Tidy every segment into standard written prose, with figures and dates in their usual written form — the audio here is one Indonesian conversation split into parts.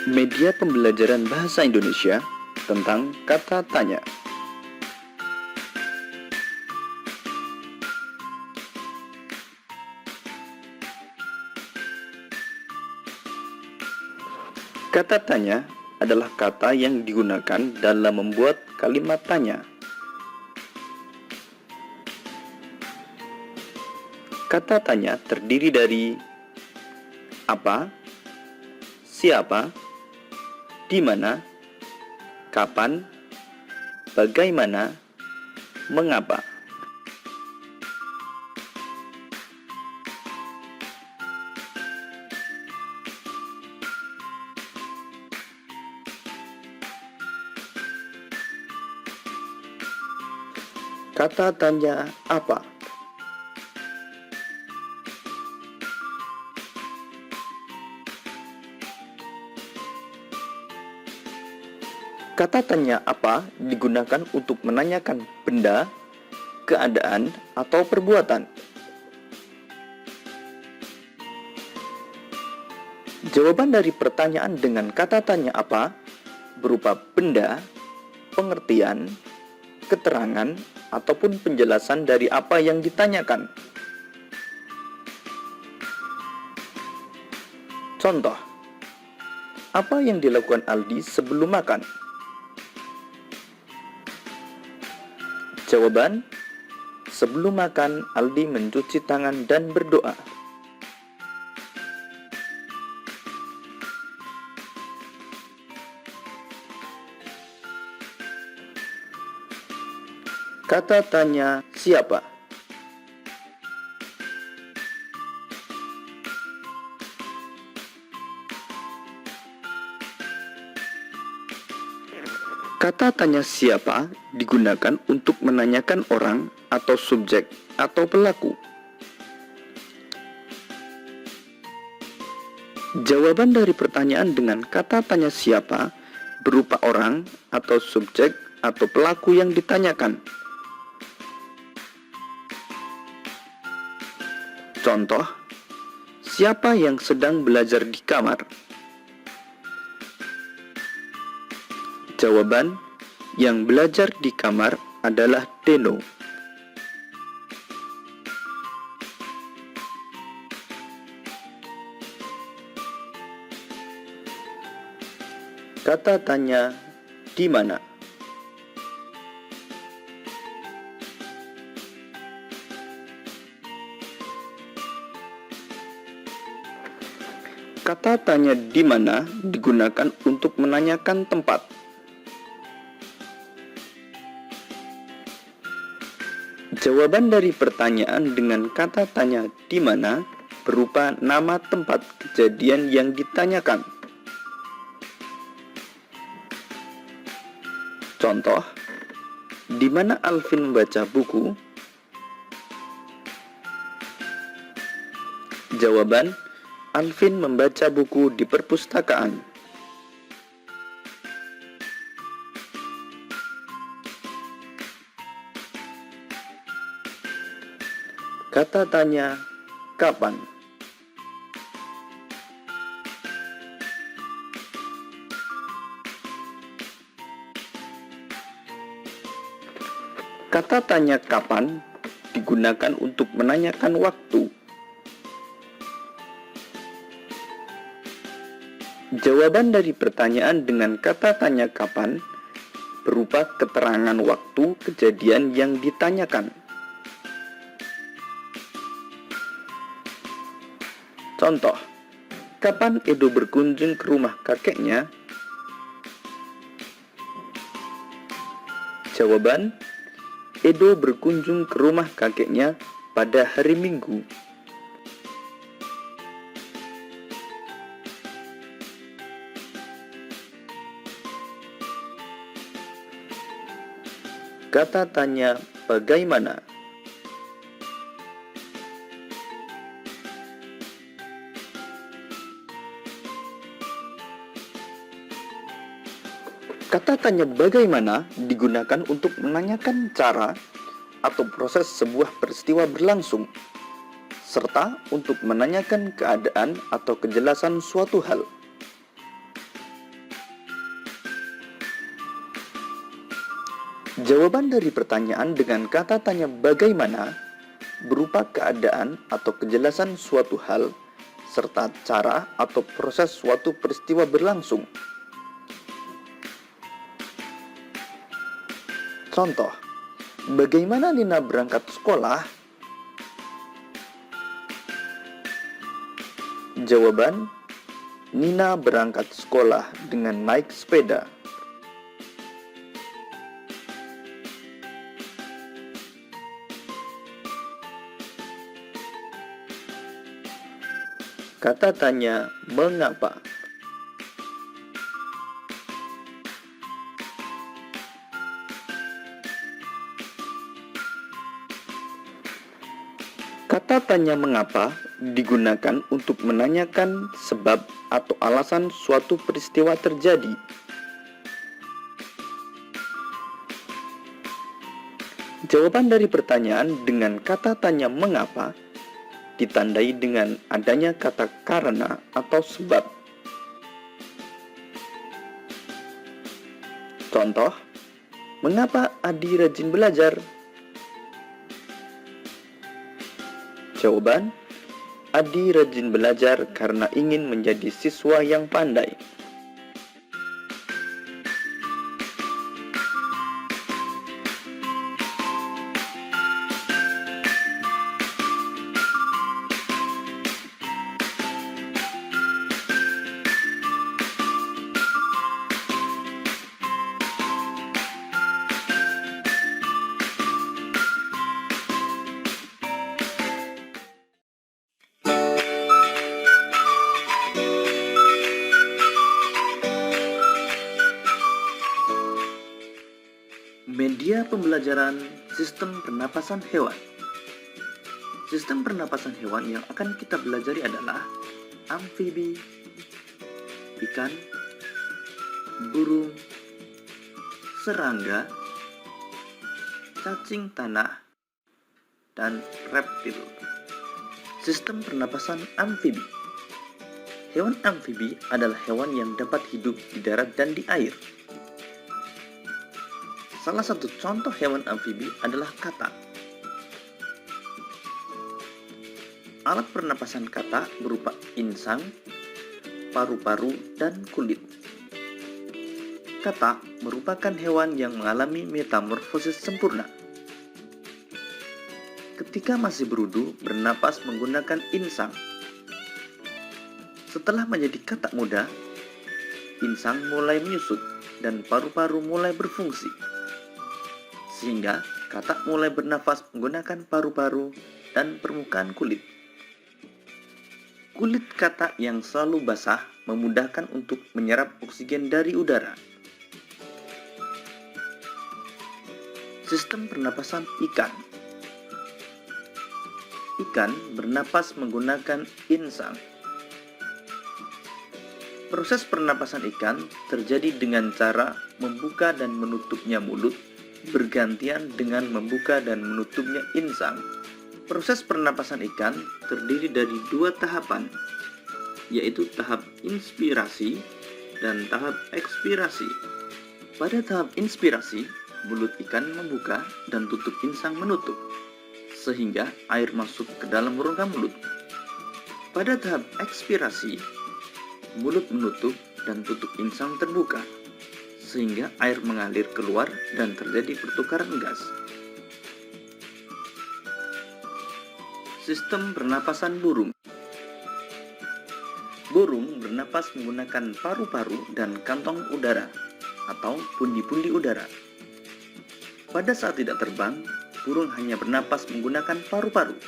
Media pembelajaran bahasa Indonesia tentang kata tanya. Kata tanya adalah kata yang digunakan dalam membuat kalimat tanya. Kata tanya terdiri dari apa, siapa, di mana, kapan, bagaimana, mengapa. Kata tanya apa? Kata tanya apa digunakan untuk menanyakan benda, keadaan, atau perbuatan. Jawaban dari pertanyaan dengan kata tanya apa berupa benda, pengertian, keterangan, ataupun penjelasan dari apa yang ditanyakan. Contoh, apa yang dilakukan Aldi sebelum makan? Jawaban, sebelum makan Aldi mencuci tangan dan berdoa. Kata tanya siapa? Kata tanya siapa digunakan untuk menanyakan orang atau subjek atau pelaku. Jawaban dari pertanyaan dengan kata tanya siapa berupa orang atau subjek atau pelaku yang ditanyakan. Contoh, siapa yang sedang belajar di kamar? Jawaban, yang belajar di kamar adalah Deno. Kata tanya di mana? Kata tanya di mana digunakan untuk menanyakan tempat. Jawaban dari pertanyaan dengan kata tanya di mana berupa nama tempat kejadian yang ditanyakan. Contoh, di mana Alvin membaca buku? Jawaban, Alvin membaca buku di perpustakaan. Kata tanya kapan? Kata tanya kapan digunakan untuk menanyakan waktu. Jawaban dari pertanyaan dengan kata tanya kapan berupa keterangan waktu kejadian yang ditanyakan. Contoh, kapan Edo berkunjung ke rumah kakeknya? Jawaban, Edo berkunjung ke rumah kakeknya pada hari Minggu. Kata tanya bagaimana? Kata tanya bagaimana digunakan untuk menanyakan cara atau proses sebuah peristiwa berlangsung, serta untuk menanyakan keadaan atau kejelasan suatu hal. Jawaban dari pertanyaan dengan kata tanya bagaimana berupa keadaan atau kejelasan suatu hal serta cara atau proses suatu peristiwa berlangsung. Contoh, bagaimana Nina berangkat sekolah? Jawaban, Nina berangkat sekolah dengan naik sepeda. Kata tanya mengapa. Kata tanya mengapa digunakan untuk menanyakan sebab atau alasan suatu peristiwa terjadi. Jawaban dari pertanyaan dengan kata tanya mengapa ditandai dengan adanya kata karena atau sebab. Contoh, mengapa Adi rajin belajar? Jawaban, Adi rajin belajar karena ingin menjadi siswa yang pandai. Media pembelajaran sistem pernapasan hewan. Sistem pernapasan hewan yang akan kita pelajari adalah amfibi, ikan, burung, serangga, cacing tanah, dan reptil. Sistem pernapasan amfibi. Hewan amfibi adalah hewan yang dapat hidup di darat dan di air. Salah satu contoh hewan amfibi adalah katak. Alat pernapasan katak berupa insang, paru-paru, dan kulit. Katak merupakan hewan yang mengalami metamorfosis sempurna. Ketika masih berudu, bernapas menggunakan insang. Setelah menjadi katak muda, insang mulai menyusut dan paru-paru mulai berfungsi. Sehingga katak mulai bernafas menggunakan paru-paru dan permukaan kulit. Kulit katak yang selalu basah memudahkan untuk menyerap oksigen dari udara. Sistem pernapasan ikan. Ikan bernapas menggunakan insang. Proses pernapasan ikan terjadi dengan cara membuka dan menutupnya mulut bergantian dengan membuka dan menutupnya insang. Proses pernapasan ikan terdiri dari dua tahapan, yaitu tahap inspirasi dan tahap ekspirasi. Pada tahap inspirasi, mulut ikan membuka dan tutup insang menutup, sehingga air masuk ke dalam rongga mulut. Pada tahap ekspirasi, mulut menutup dan tutup insang terbuka, sehingga air mengalir keluar dan terjadi pertukaran gas. Sistem pernapasan burung. Burung bernapas menggunakan paru-paru dan kantong udara atau pundi-pundi udara. Pada saat tidak terbang, burung hanya bernapas menggunakan paru-paru.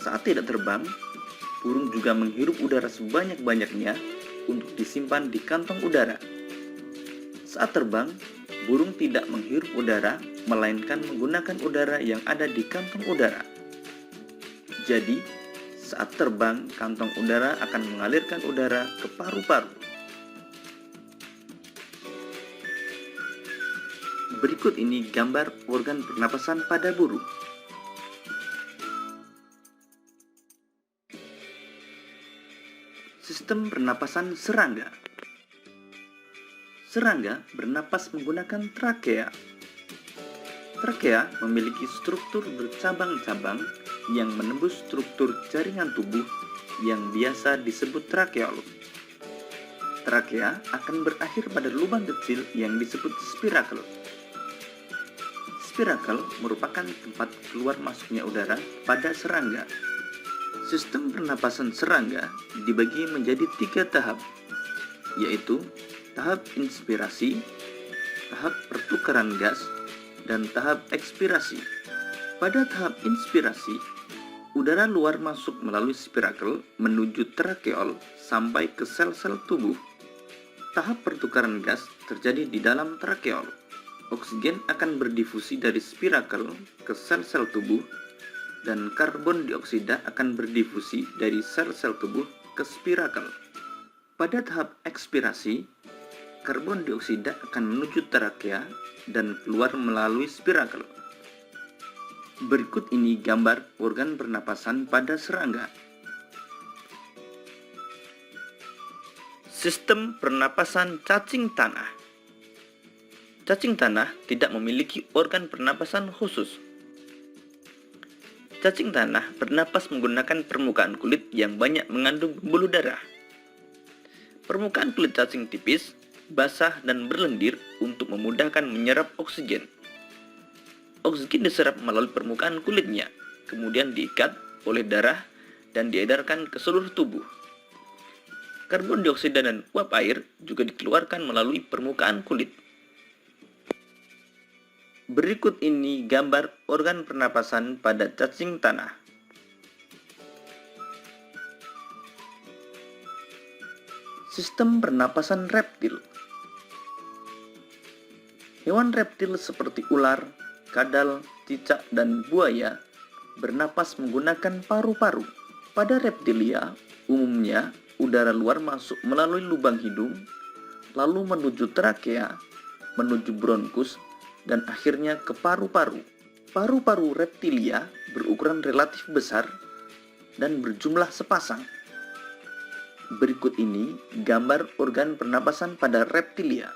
Saat tidak terbang, burung juga menghirup udara sebanyak-banyaknya untuk disimpan di kantong udara. Saat terbang, burung tidak menghirup udara, melainkan menggunakan udara yang ada di kantong udara. Jadi, saat terbang, kantong udara akan mengalirkan udara ke paru-paru. Berikut ini gambar organ pernapasan pada burung. Sistem pernapasan serangga. Serangga bernapas menggunakan trakea. Trakea memiliki struktur bercabang-cabang yang menembus struktur jaringan tubuh yang biasa disebut trakeol. Trakea akan berakhir pada lubang kecil yang disebut spirakel. Spirakel merupakan tempat keluar masuknya udara pada serangga. Sistem pernapasan serangga dibagi menjadi 3 tahap, yaitu tahap inspirasi, tahap pertukaran gas, dan tahap ekspirasi. Pada tahap inspirasi, udara luar masuk melalui spirakel menuju trakeol sampai ke sel-sel tubuh. Tahap pertukaran gas terjadi di dalam trakeol. Oksigen akan berdifusi dari spirakel ke sel-sel tubuh, dan karbon dioksida akan berdifusi dari sel-sel tubuh ke spirakel. Pada tahap ekspirasi, karbon dioksida akan menuju trakea dan keluar melalui spirakel. Berikut ini gambar organ pernapasan pada serangga. Sistem pernapasan cacing tanah. Cacing tanah tidak memiliki organ pernapasan khusus. Cacing tanah bernapas menggunakan permukaan kulit yang banyak mengandung pembuluh darah. Permukaan kulit cacing tipis, basah, dan berlendir untuk memudahkan menyerap oksigen. Oksigen diserap melalui permukaan kulitnya, kemudian diikat oleh darah dan diedarkan ke seluruh tubuh. Karbon dioksida dan uap air juga dikeluarkan melalui permukaan kulit. Berikut ini gambar organ pernapasan pada cacing tanah. Sistem pernapasan reptil. Hewan reptil seperti ular, kadal, cicak, dan buaya bernapas menggunakan paru-paru. Pada reptilia, umumnya udara luar masuk melalui lubang hidung, lalu menuju trakea, menuju bronkus, dan akhirnya ke paru-paru. Paru-paru reptilia berukuran relatif besar dan berjumlah sepasang. Berikut ini gambar organ pernapasan pada reptilia.